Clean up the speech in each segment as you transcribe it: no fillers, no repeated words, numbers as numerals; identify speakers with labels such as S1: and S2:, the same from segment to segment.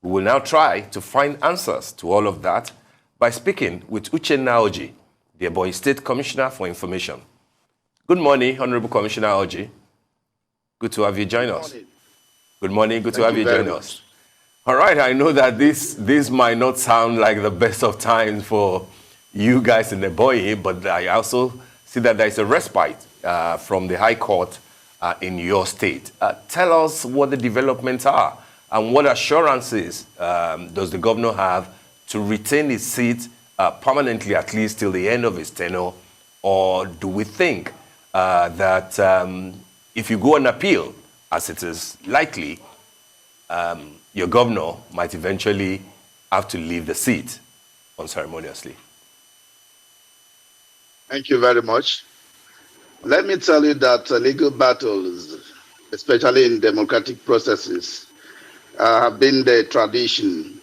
S1: We will now try to find answers to all of that by speaking with Uchenna Orji, the Ebonyi State Commissioner for Information. Good morning, Honorable Commissioner Orji. Good to have you join us. Good morning, good to have you join us. All right, I know that this might not sound like the best of times for you guys in Ebonyi, but I also see that there is a respite from the High Court in your state. Tell us what the developments are and what assurances does the governor have to retain his seat permanently, at least till the end of his tenure, or do we think that if you go on appeal, as it is likely, your governor might eventually have to leave the seat unceremoniously?
S2: Thank you very much. Let me tell you that legal battles, especially in democratic processes, have been the tradition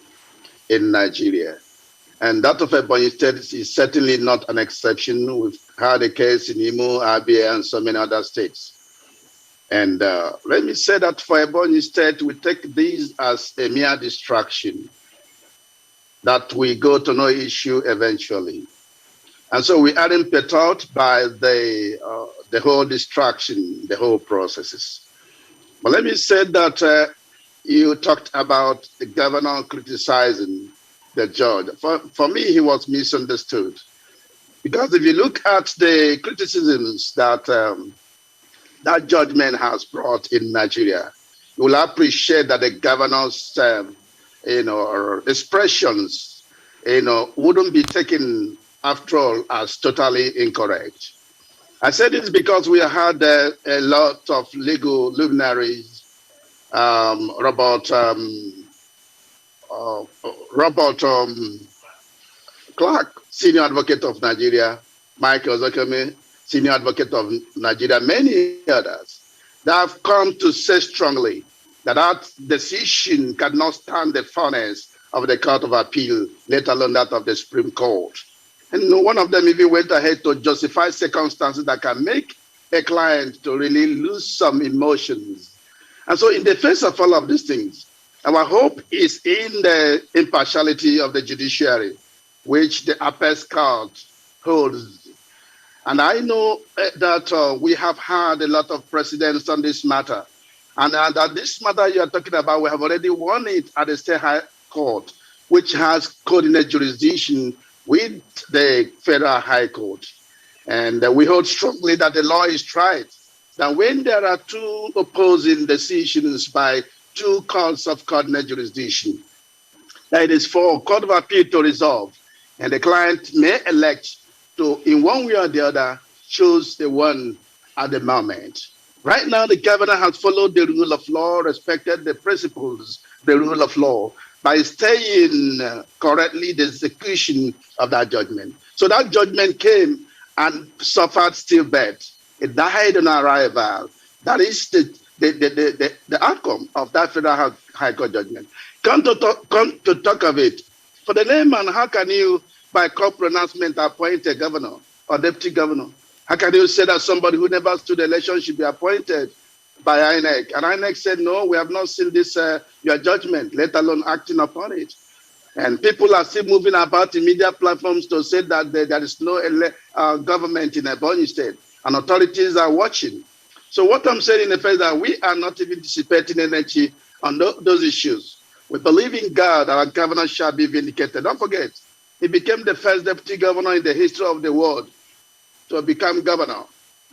S2: in Nigeria. And that of Ebonyi State is certainly not an exception. We've had a case in Imo, Abia, and so many other states. And let me say that for Ebonyi State, we take these as a mere distraction, that we go to no issue eventually. And so we aren't perturbed by the whole distraction, the whole processes. But let me say that you talked about the governor criticizing the judge. For me, he was misunderstood. Because if you look at the criticisms that that judgment has brought in Nigeria, you will appreciate that the governor's expressions wouldn't be taken, after all, as totally incorrect. I said this because we had a lot of legal luminaries, Robert Clark, senior advocate of Nigeria, Michael Zakame, senior advocate of Nigeria, many others, that have come to say strongly that that decision cannot stand the furnace of the Court of Appeal, let alone that of the Supreme Court. And one of them even went ahead to justify circumstances that can make a client to really lose some emotions. And so in the face of all of these things, our hope is in the impartiality of the judiciary, which the Apex Court holds. And I know that we have had a lot of precedents on this matter. And that this matter you are talking about, we have already won it at the State High Court, which has coordinated jurisdiction with the Federal High Court. And we hold strongly that the law is right, that when there are two opposing decisions by two courts of coordinated jurisdiction, that it is for Court of Appeal to resolve, and the client may elect to, in one way or the other, choose the one at the moment. Right now, the governor has followed the rule of law, respected the principles, the rule of law, by staying correctly the execution of that judgment. So that judgment came and suffered stillbirth. It died on arrival. That is the outcome of that Federal High Court judgment. Come to talk of it. For the layman, how can you, by court pronouncement, appoint a governor or deputy governor? How can you say that somebody who never stood election should be appointed by INEC? And INEC said, no, we have not seen this, your judgment, let alone acting upon it. And people are still moving about in media platforms to say that there is no government in Ebonyi State, and authorities are watching. So what I'm saying in the fact that we are not even dissipating energy on those issues. We believe in God, our governor shall be vindicated. Don't forget, he became the first deputy governor in the history of the world to become governor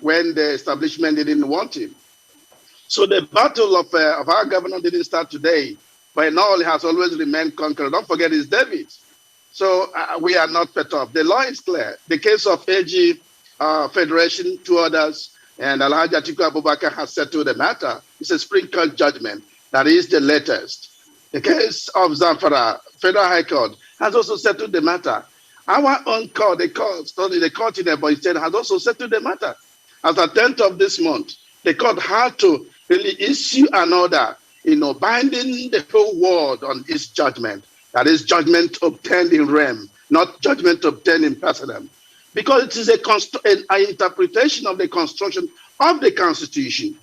S2: when the establishment didn't want him. So the battle of our governor didn't start today, but in all, he has always remained conqueror. Don't forget, it's David. So we are not perturbed. The law is clear. The case of AG Federation, two others, and Alhaji Atiku Abubakar has settled the matter. It's a Supreme Court judgment that is the latest. The case of Zamfara, Federal High Court, has also settled the matter. Our own court, the court in Ebonyi State, has also settled the matter. As the 10th of this month, the court had to really issue an order, binding the whole world on its judgment. That is judgment obtained in rem, not judgment obtained in personam. Because it is an interpretation of the construction of the Constitution.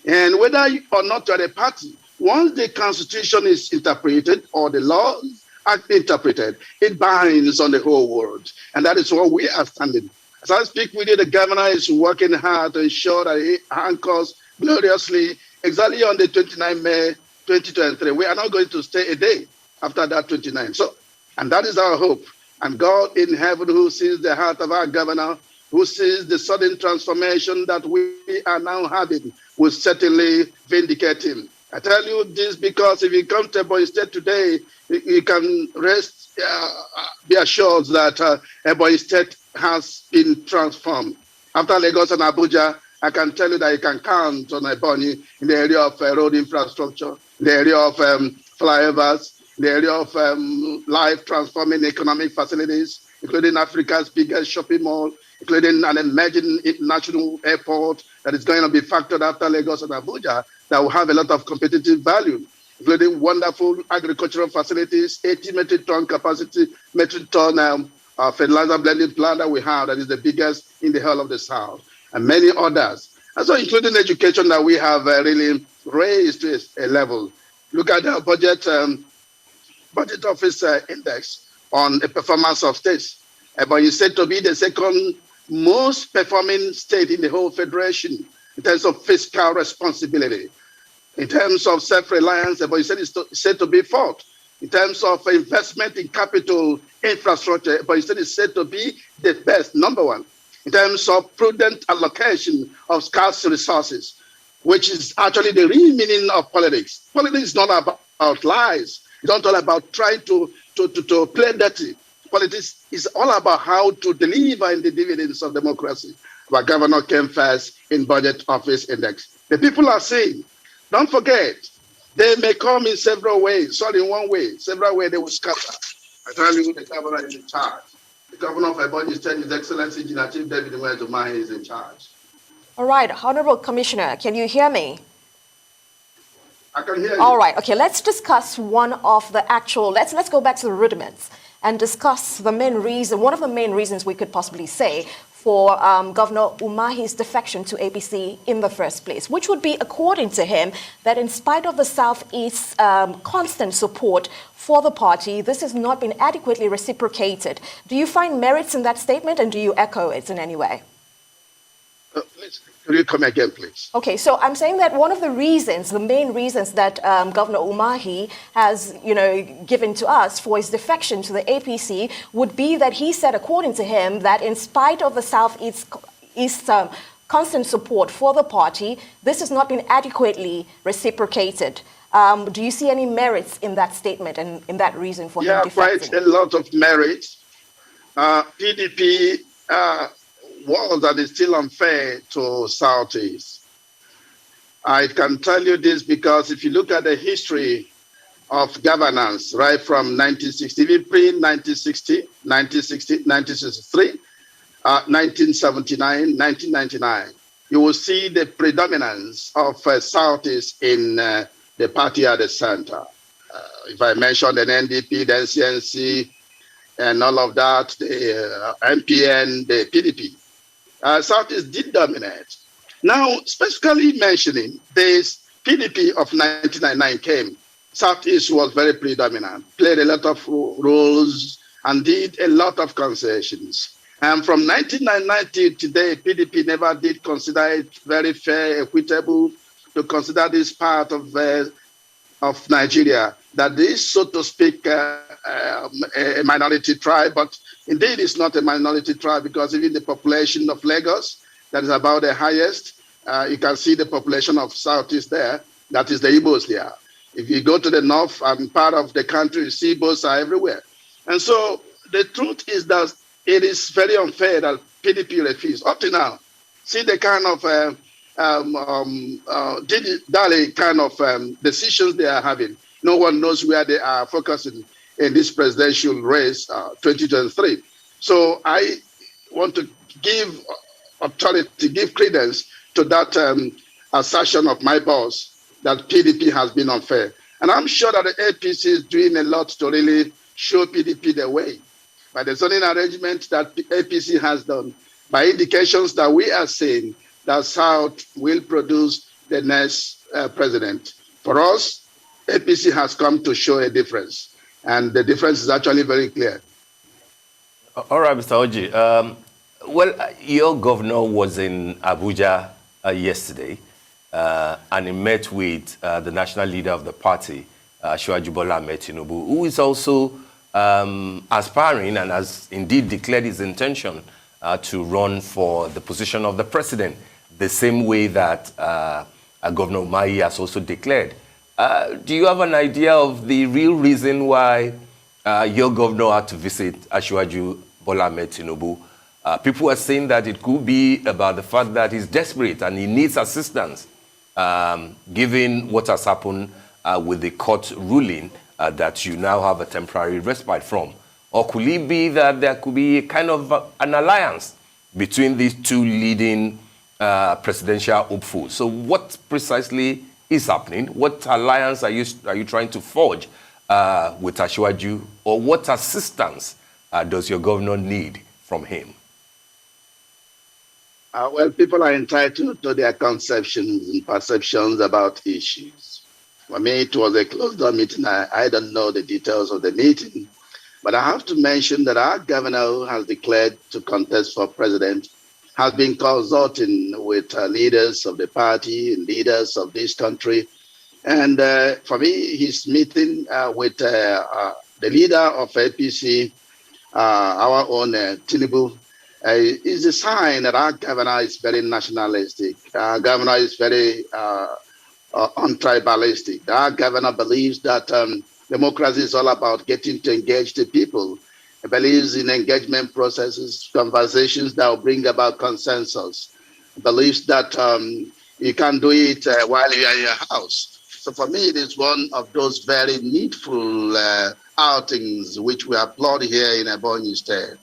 S2: And whether or not you're a party, once the Constitution is interpreted or the laws are interpreted, it binds on the whole world. And that is what we are standing. As I speak with you, the governor is working hard to ensure that he anchors gloriously exactly on the 29th May 2023. We are not going to stay a day after that 29. So, and that is our hope. And God in heaven, who sees the heart of our governor, who sees the sudden transformation that we are now having, will certainly vindicate him. I tell you this because if you come to Ebonyi State today, you can rest, be assured that Ebonyi State has been transformed. After Lagos and Abuja, I can tell you that you can count on Ebonyi in the area of road infrastructure, in the area of flyovers, in the area of life transforming economic facilities, including Africa's biggest shopping mall, including an emerging international airport that is going to be factored after Lagos and Abuja, that will have a lot of competitive value, including wonderful agricultural facilities, 80 metric ton capacity, metric ton fertilizer blending plant that we have that is the biggest in the whole of the South, and many others. And so including education that we have really raised to a level. Look at the budget office index on the performance of states. But it's said to be the second most performing state in the whole federation in terms of fiscal responsibility. In terms of self-reliance, but it's said to be fourth. In terms of investment in capital infrastructure, but it's said to be the best, number one. In terms of prudent allocation of scarce resources, which is actually the real meaning of politics. Politics is not about lies. It's not all about trying to play dirty. Politics is all about how to deliver in the dividends of democracy. Our governor came first in budget office index. The people are saying, don't forget, they may come in several ways, not in one way, several ways they will scatter. I tell you, the governor is in charge. The governor of Ebonyi State, His Excellency Chief David Umahi, is in charge.
S3: All right, Honorable Commissioner, can you hear me?
S2: I can hear you.
S3: All right, okay, let's discuss one of the actual, let's go back to the rudiments and discuss the main reason, one of the main reasons we could possibly say for Governor Umahi's defection to APC in the first place, which would be, according to him, that in spite of the Southeast's constant support for the party, this has not been adequately reciprocated. Do you find merits in that statement, and do you echo it in any way?
S2: Please, could you come again, please?
S3: Okay, so I'm saying that one of the reasons, the main reasons that Governor Umahi has, given to us for his defection to the APC would be that he said, according to him, that in spite of the Southeast's constant support for the party, this has not been adequately reciprocated. Do you see any merits in that statement and in that reason for him defecting?
S2: Quite a lot of merits. PDP was that is still unfair to Southeast. I can tell you this because if you look at the history of governance, right from 1960, pre-1960, 1960, 1963, 1979, 1999, you will see the predominance of Southeast in the party at the center. If I mention the NDP, the NCNC, and all of that, the MPN, the PDP, Southeast did dominate. Now, specifically mentioning this PDP of 1999 came, Southeast was very predominant, played a lot of roles, and did a lot of concessions. And from 1999 to today, PDP never did consider it very fair, equitable, to consider this part of Nigeria that is, so to speak, a minority tribe, but indeed it's not a minority tribe because even the population of Lagos, that is about the highest, you can see the population of Southeast there, that is the Igbos there. If you go to the north and part of the country, you see Igbos are everywhere. And so the truth is that it is very unfair that PDP refused. Up to now, see the kind of decisions they are having. No one knows where they are focusing in this presidential race, 2023. So I want to give authority, give credence to that assertion of my boss that PDP has been unfair. And I'm sure that the APC is doing a lot to really show PDP the way. By the zoning arrangement that the APC has done, by indications that we are seeing that South will produce the next president. For us, APC has come to show a difference. And the difference is actually very clear.
S1: All right, Mr. Orji. Your governor was in Abuja yesterday, and he met with the national leader of the party, Asiwaju Bola Ahmed Tinubu, who is also aspiring and has indeed declared his intention to run for the position of the president, the same way that Governor Umahi has also declared. Do you have an idea of the real reason why your governor had to visit Asiwaju Bola Ahmed Tinubu? People are saying that it could be about the fact that he's desperate and he needs assistance, given what has happened with the court ruling that you now have a temporary respite from. Or could it be that there could be kind of an alliance between these two leading presidential hopefuls? So what precisely is happening? What alliance are you trying to forge with Asiwaju, or what assistance does your governor need from him?
S2: Well, people are entitled to their conceptions and perceptions about issues. For me, it was a closed-door meeting. I don't know the details of the meeting, but I have to mention that our governor, who has declared to contest for president, has been consulting with leaders of the party and leaders of this country. And for me, his meeting with the leader of APC, our own Tinubu, is a sign that our governor is very nationalistic. Our governor is very untribalistic. Our governor believes that democracy is all about getting to engage the people. He believes in engagement processes, conversations that will bring about consensus. He believes that you can do it while you are in your house. So for me, it is one of those very needful outings which we applaud here in Ebonyi State.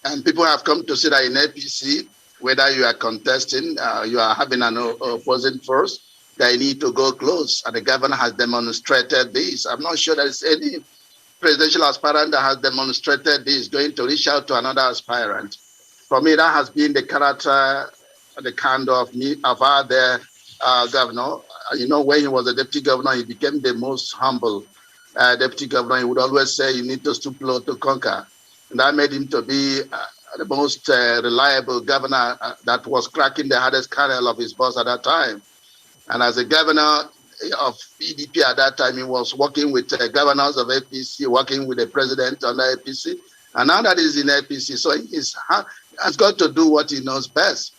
S2: And people have come to see that in APC, whether you are contesting, you are having an opposing force, they need to go close. And the governor has demonstrated this. I'm not sure there is any presidential aspirant that has demonstrated this, going to reach out to another aspirant. For me, that has been the character, the kind of our governor. You know, when he was a deputy governor, he became the most humble deputy governor. He would always say, you need to stoop low to conquer. And that made him to be the most reliable governor that was cracking the hardest kernel of his boss at that time. And as a governor of PDP at that time, he was working with governors of APC, working with the president on the APC. And now that he's in APC, so he has got to do what he knows best.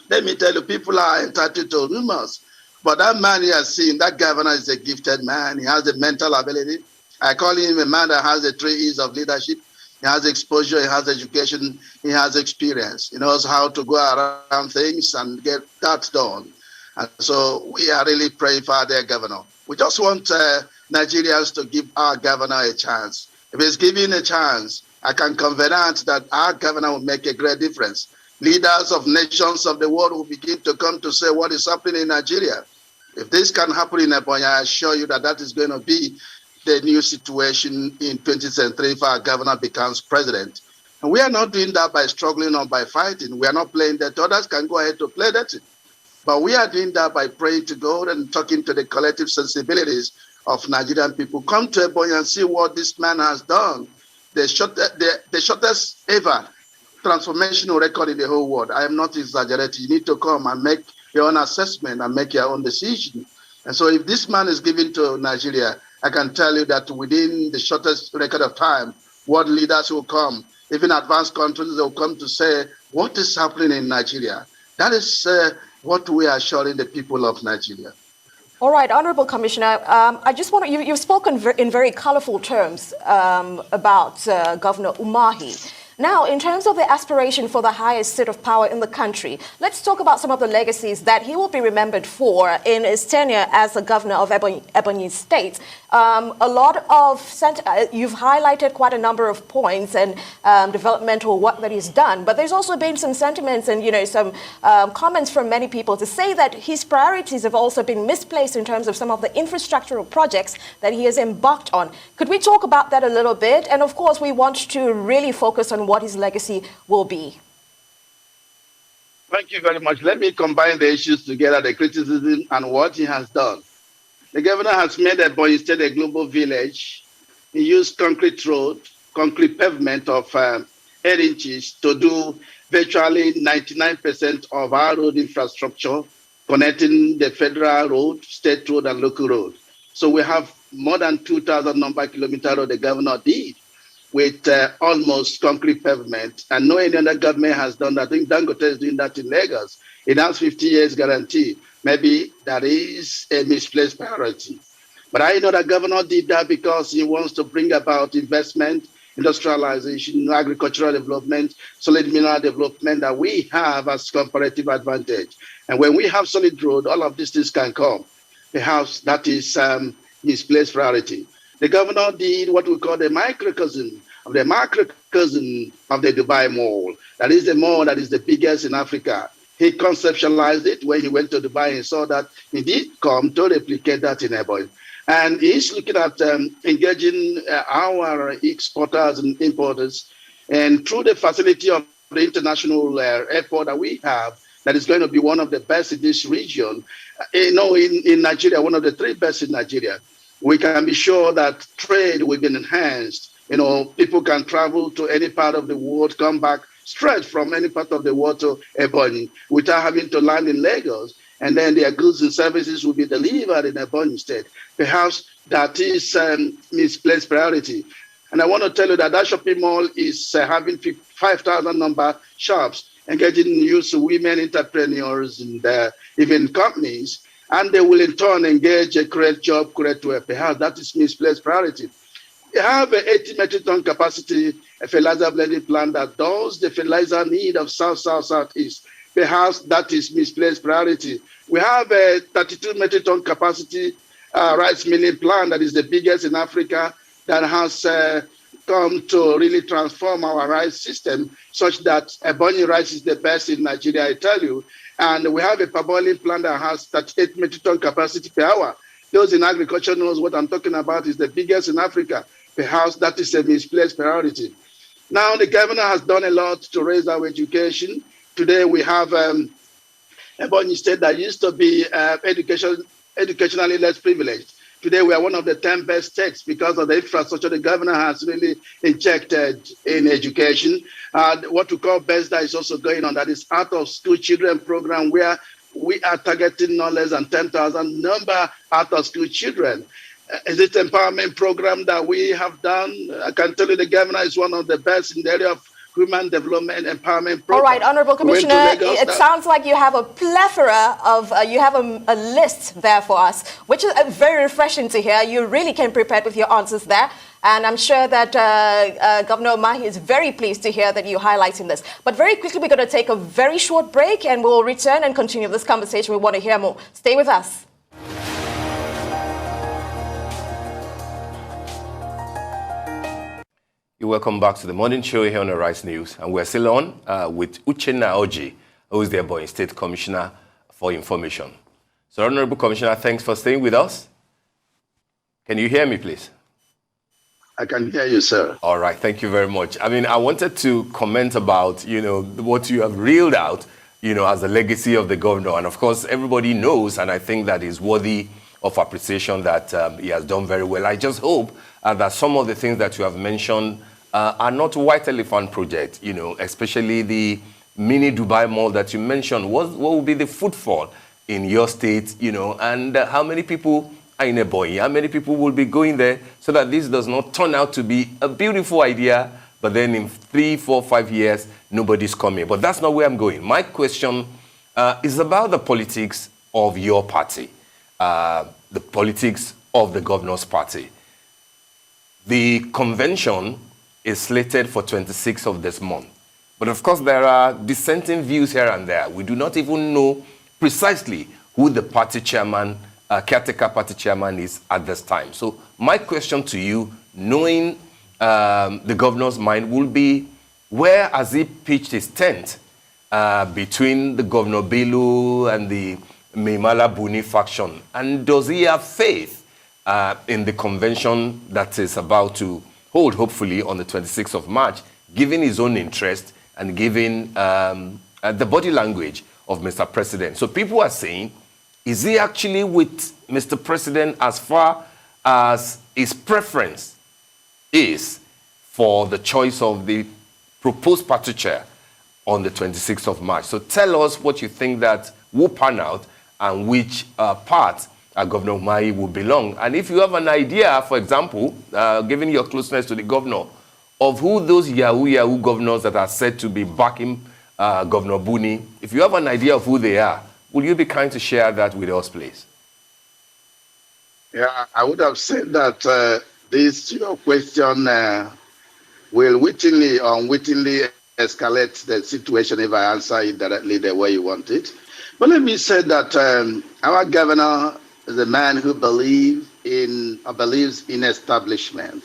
S2: Let me tell you, people are entitled to rumors. But that man you have seen, that governor is a gifted man. He has the mental ability. I call him a man that has the 3 E's of leadership. He has exposure, he has education, he has experience. He knows how to go around things and get that done. And so we are really praying for their governor. We just want Nigerians to give our governor a chance. If he's given a chance, I can convert that our governor will make a great difference. Leaders of nations of the world will begin to come to say what is happening in Nigeria. If this can happen in Ebonyi, I assure you that that is going to be the new situation in 2023 if our governor becomes president. And we are not doing that by struggling or by fighting. We are not playing that. Others can go ahead to play that. But we are doing that by praying to God and talking to the collective sensibilities of Nigerian people. Come to Ebonyi and see what this man has done. The shortest ever transformational record in the whole world. I am not exaggerating. You need to come and make your own assessment and make your own decision. And so if this man is given to Nigeria, I can tell you that within the shortest record of time, world leaders will come, even advanced countries will come to say, what is happening in Nigeria? That is what we are assuring the people of Nigeria.
S3: All right, Honorable Commissioner, I just want to, you've spoken in very colorful terms about Governor Umahi. Now, in terms of the aspiration for the highest seat of power in the country, let's talk about some of the legacies that he will be remembered for in his tenure as the governor of Ebonyi State. A lot of, you've highlighted quite a number of points and developmental work that he's done, but there's also been some sentiments and, some comments from many people to say that his priorities have also been misplaced in terms of some of the infrastructural projects that he has embarked on. Could we talk about that a little bit? And of course, we want to really focus on what his legacy will be.
S2: Thank you very much. Let me combine the issues together, the criticism and what he has done. The governor has made Ebonyi State a global village. He used concrete road, concrete pavement of 8 inches to do virtually 99% of our road infrastructure, connecting the federal road, state road, and local road. So we have more than 2,000 number kilometer road the governor did with almost concrete pavement. And no any other government has done that. I think Dangote is doing that in Lagos. It has 50 years guarantee. Maybe that is a misplaced priority. But I know that governor did that because he wants to bring about investment, industrialization, agricultural development, solid mineral development that we have as comparative advantage. And when we have solid road, all of these things can come. Perhaps that is misplaced priority. The governor did what we call the microcosm of the macrocosm of the Dubai Mall. That is the mall that is the biggest in Africa. He conceptualized it when he went to Dubai and saw that he did come to replicate that in Ebonyi. And he's looking at engaging our exporters and importers. And through the facility of the international airport that we have, that is going to be one of the best in this region, in Nigeria, one of the 3 best in Nigeria, we can be sure that trade will be enhanced. People can travel to any part of the world, come back straight from any part of the world to Ebonyi without having to land in Lagos. And then their goods and services will be delivered in Ebonyi State. Perhaps that is misplaced priority. And I want to tell you that that shopping mall is having 5,000 number shops, engaging youth, women, entrepreneurs, and even companies. And they will in turn engage a create job, create work. Perhaps that is misplaced priority. We have an 80 metric ton capacity fertilizer blending plant that does the fertilizer need of South, South, Southeast. Perhaps that is misplaced priority. We have a 32 metric ton capacity rice milling plant that is the biggest in Africa that has come to really transform our rice system such that Ebonyi rice is the best in Nigeria, I tell you. And we have a parboiling plant that has 38 metric ton capacity per hour. Those in agriculture knows what I'm talking about is the biggest in Africa. Perhaps that is a misplaced priority. Now the governor has done a lot to raise our education. Today we have Ebonyi State that used to be educationally less privileged. Today we are one of the 10 best states because of the infrastructure the governor has really injected in education. What we call BESDA is also going on. That is out of school children program where we are targeting no less than 10,000 number out of school children. Is it empowerment program that we have done? I can tell you the governor is one of the best in the area of human development empowerment program.
S3: All right, Honorable Commissioner, it sounds like you have a plethora of, you have a list there for us, which is very refreshing to hear. You really came prepared with your answers there. And I'm sure that Governor Umahi is very pleased to hear that you're highlighting this. But very quickly, we're going to take a very short break and we'll return and continue this conversation. We want to hear more. Stay with us.
S1: Welcome back to the morning show here on the Rice News. And we're still on with Uchenna Orji, who is the Ebonyi State Commissioner for Information. So, Honorable Commissioner, thanks for staying with us. Can you hear me, please?
S2: I can hear you, sir.
S1: All right, thank you very much. I mean, I wanted to comment about, what you have reeled out, as a legacy of the governor. And of course, everybody knows, and I think that is worthy of appreciation that he has done very well. I just hope that some of the things that you have mentioned are not white elephant projects, especially the mini Dubai Mall that you mentioned. What will be the footfall in your state, and how many people are in Ebonyi? How many people will be going there so that this does not turn out to be a beautiful idea, but then in 3, 4, 5 years, nobody's coming. But that's not where I'm going. My question is about the politics of your party, the politics of the governor's party. The convention is slated for 26th of this month. But of course, there are dissenting views here and there. We do not even know precisely who the party chairman, caretaker party chairman is at this time. So my question to you, knowing the governor's mind, will be, where has he pitched his tent between the Governor Bello and the Meimala Buni faction? And does he have faith in the convention that is about to hold, hopefully, on the 26th of March, given his own interest and given the body language of Mr. President? So people are saying Is he actually with Mr. President as far as his preference is for the choice of the proposed party chair on the 26th of March? So tell us what you think that will pan out and which part Governor Umahi will belong. And if you have an idea, for example, given your closeness to the governor, of who those Yahoo governors that are said to be backing Governor Buni, if you have an idea of who they are, will you be kind to share that with us, please?
S2: Yeah, I would have said that this question will wittingly or unwittingly escalate the situation if I answer it directly the way you want it. But let me say that our governor is a man who believes in establishment.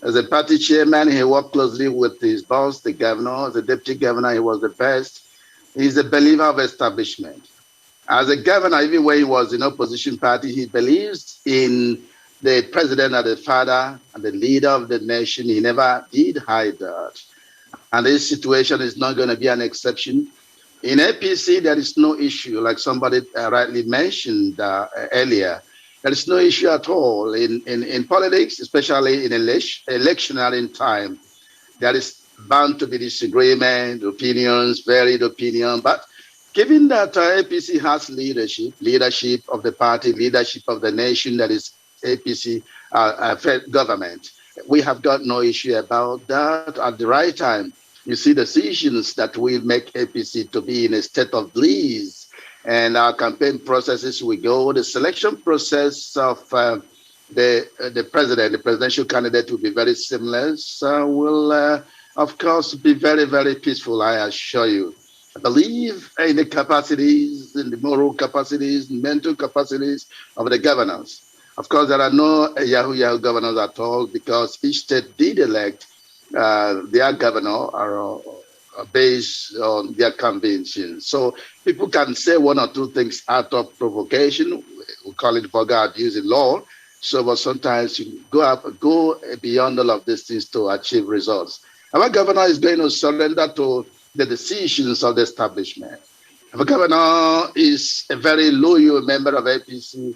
S2: As a party chairman, he worked closely with his boss, the governor. As a deputy governor, he was the best. He's a believer of establishment. As a governor, even when he was in opposition party, he believes in the president as the father and the leader of the nation. He never did hide that. And this situation is not going to be an exception. In APC, there is no issue, like somebody rightly mentioned earlier. There is no issue at all in politics, especially in electionary time. There is bound to be disagreement, opinions, varied opinion. But given that APC has leadership of the party, leadership of the nation, that is APC government, we have got no issue about that. At the right time, you see decisions that will make APC to be in a state of bliss. And our campaign processes we go. The selection process of the presidential candidate will be very similar. So will, of course, be very, very peaceful, I assure you. I believe in the capacities, in the moral capacities, mental capacities of the governors. Of course, there are no Yahoo governors at all because each state did elect their governor based on their convention. So people can say one or two things out of provocation. We call it vulgar abuse in law. So, but sometimes you go beyond all of these things to achieve results. Our governor is going to surrender to the decisions of the establishment. Our governor is a very loyal member of APC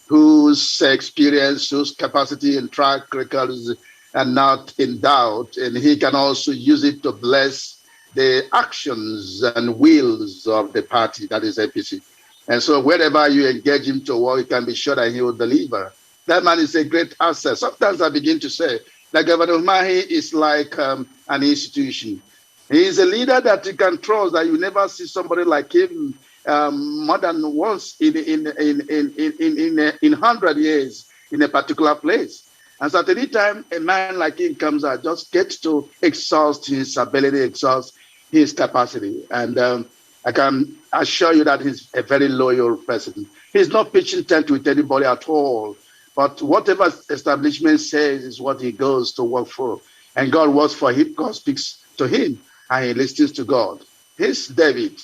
S2: whose experience, whose capacity and track records are not in doubt. And he can also use it to bless the actions and wills of the party, that is APC. And so wherever you engage him to work, you can be sure that he will deliver. That man is a great asset. Sometimes I begin to say that Governor Umahi is like an institution. He is a leader that you can trust, that you never see somebody like him more than once in 100 years in a particular place. And so at any time a man like him comes out, just gets to exhaust his ability, exhaust his capacity. And I can assure you that he's a very loyal person. He's not pitching tent with anybody at all. But whatever establishment says is what he goes to work for. And God works for him, God speaks to him, and he listens to God. He's David.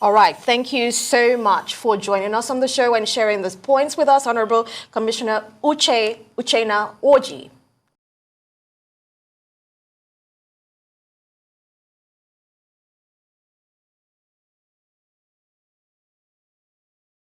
S3: All right. Thank you so much for joining us on the show and sharing these points with us, Honorable Commissioner Uchenna Orji.